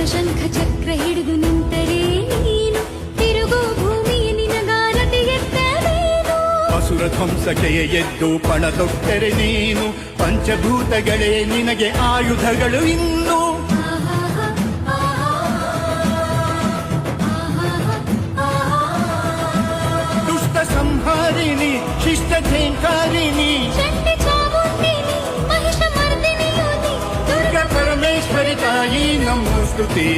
ಶಂಖ ಚಕ್ರ ಹಿಡಿದು ನಿಂತರೆ ನೀನು ತಿರುಗೋ ಭೂಮಿಯ ನಿನಗಾರತಿ ಎತ್ತವೇನು ಅಸುರ ಧ್ವಂಸಕ್ಕೆ ಎದ್ದು ಪಣ ತೊಟ್ಟರೆ ನೀನು ಪಂಚಭೂತಗಳೇ ನಿನಗೆ ಆಯುಧಗಳು ಇನ್ನು ದುಷ್ಟ ಸಂಹಾರಿಣಿ ಶಿಷ್ಟ ಝೇಂಕಾರಿಣಿ ಚಂಡಿ ಚಾಮುಂಡಿನಿ ಮಹಿಷ ಮರ್ದಿನಿಯು ನೀ ದುರ್ಗಾ ಪರಮೇಶ್ವರಿ ತಾಯಿ ನಮ್ಮ ಸ್ತುತಿ